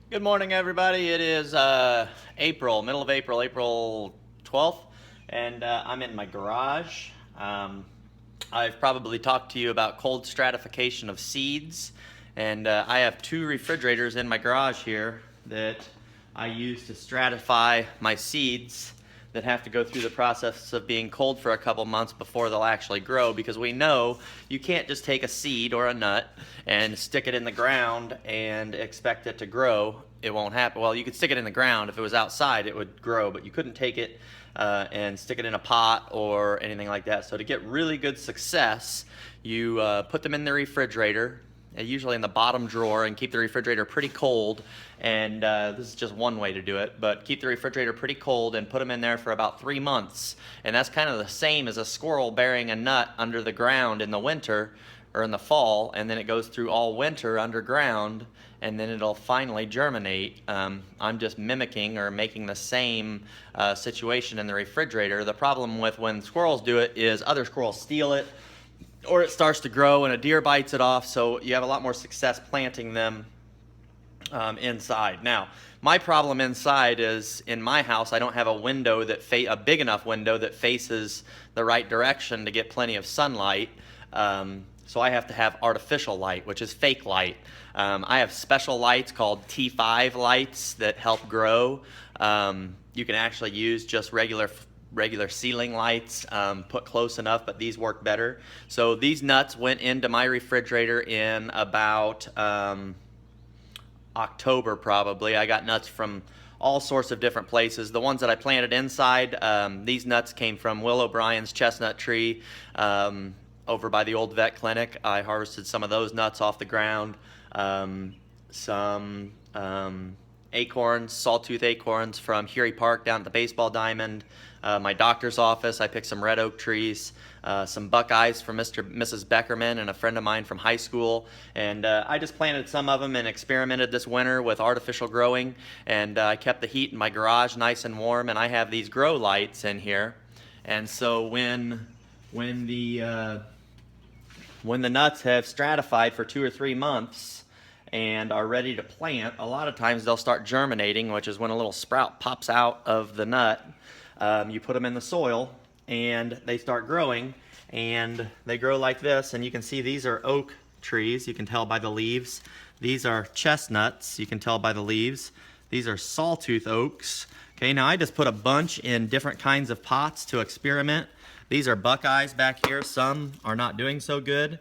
Good morning, everybody. It is middle of April, April 12th, and I'm in my garage. I've probably talked to you about cold stratification of seeds, and I have two refrigerators in my garage here that I use to stratify my seeds that have to go through the process of being cold for a couple months before they'll actually grow, because we know you can't just take a seed or a nut and stick it in the ground and expect it to grow. It won't happen. Well, you could stick it in the ground. If it was outside, it would grow, but you couldn't take it and stick it in a pot or anything like that. So to get really good success, you put them in the refrigerator, usually in the bottom drawer, and keep the refrigerator pretty cold. And this is just one way to do it, but keep the refrigerator pretty cold and put them in there for about 3 months. And that's kind of the same as a squirrel burying a nut under the ground in the winter or in the fall, and then it goes through all winter underground, and then it'll finally germinate. I'm just mimicking or making the same situation in the refrigerator. The problem with when squirrels do it is other squirrels steal it, or it starts to grow and a deer bites it off, so you have a lot more success planting them inside. Now, my problem inside is, in my house, I don't have a window a big enough window that faces the right direction to get plenty of sunlight. So I have to have artificial light, which is fake light. I have special lights called T5 lights that help grow. You can actually use just regular ceiling lights, put close enough, but these work better. So these nuts went into my refrigerator in about October, probably. I got nuts from all sorts of different places. The ones that I planted inside, these nuts came from Will O'Brien's chestnut tree over by the old vet clinic. I harvested some of those nuts off the ground. Some acorns, sawtooth acorns from Hurie Park down at the baseball diamond. My doctor's office, I picked some red oak trees, some buckeyes from Mrs. Beckerman and a friend of mine from high school. And I just planted some of them and experimented this winter with artificial growing. And I kept the heat in my garage nice and warm. And I have these grow lights in here. And so when the nuts have stratified for 2 or 3 months and are ready to plant, a lot of times they'll start germinating, which is when a little sprout pops out of the nut. You put them in the soil and they start growing, and they grow like this. And you can see these are oak trees. You can tell by the leaves. These are chestnuts. You can tell by the leaves. These are sawtooth oaks. Okay, now I just put a bunch in different kinds of pots to experiment. These are buckeyes back here. Some are not doing so good.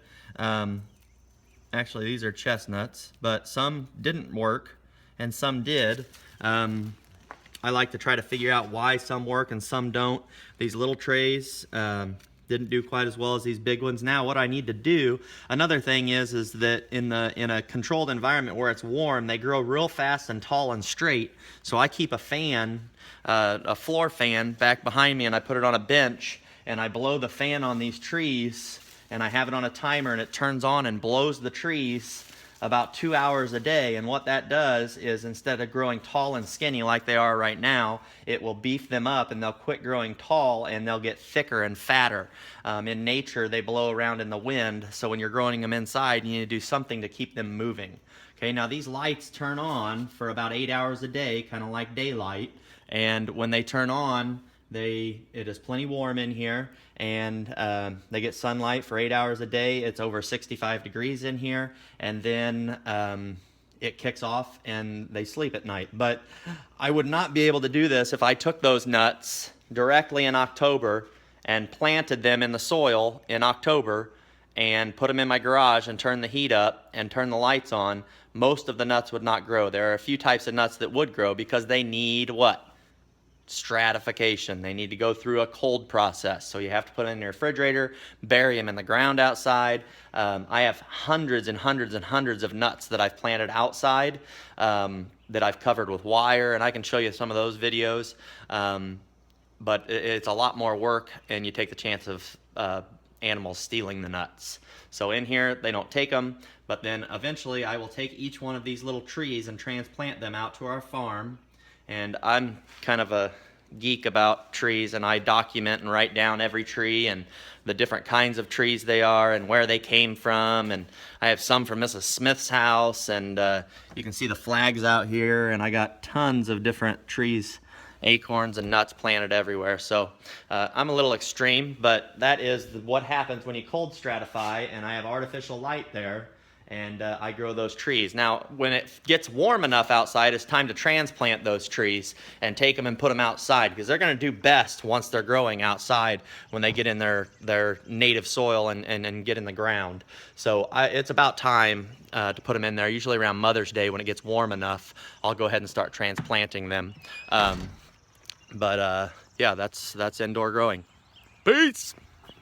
Actually, these are chestnuts, but some didn't work and some did. I like to try to figure out why some work and some don't. These little trays didn't do quite as well as these big ones. Now, what I need to do, another thing is that in a controlled environment where it's warm, they grow real fast and tall and straight. So I keep a fan, a floor fan back behind me, and I put it on a bench, and I blow the fan on these trees, and I have it on a timer, and it turns on and blows the trees about 2 hours a day. And what that does is, instead of growing tall and skinny like they are right now, it will beef them up, and they'll quit growing tall and they'll get thicker and fatter. In nature, they blow around in the wind, so when you're growing them inside, you need to do something to keep them moving. Okay, now these lights turn on for about 8 hours a day, kind of like daylight, and when they turn on, it is plenty warm in here, and they get sunlight for 8 hours a day. It's over 65 degrees in here, and then it kicks off and they sleep at night. But I would not be able to do this if I took those nuts directly in October and planted them in the soil in October and put them in my garage and turned the heat up and turned the lights on. Most of the nuts would not grow. There are a few types of nuts that would grow because they need what? Stratification. They need to go through a cold process. So you have to put them in your refrigerator, bury them in the ground outside. I have hundreds and hundreds and hundreds of nuts that I've planted outside that I've covered with wire, and I can show you some of those videos. But it's a lot more work, and you take the chance of animals stealing the nuts. So in here, they don't take them, but then eventually I will take each one of these little trees and transplant them out to our farm. And I'm kind of a geek about trees, and I document and write down every tree and the different kinds of trees they are and where they came from. And I have some from Mrs. Smith's house, and you can see the flags out here, and I got tons of different trees, acorns and nuts planted everywhere. So I'm a little extreme, but that is what happens when you cold stratify, and I have artificial light there, and I grow those trees. Now, when it gets warm enough outside, it's time to transplant those trees and take them and put them outside, because they're going to do best once they're growing outside when they get in their native soil and get in the ground. So it's about time to put them in there. Usually around Mother's Day, when it gets warm enough, I'll go ahead and start transplanting them. Yeah, that's indoor growing. Peace!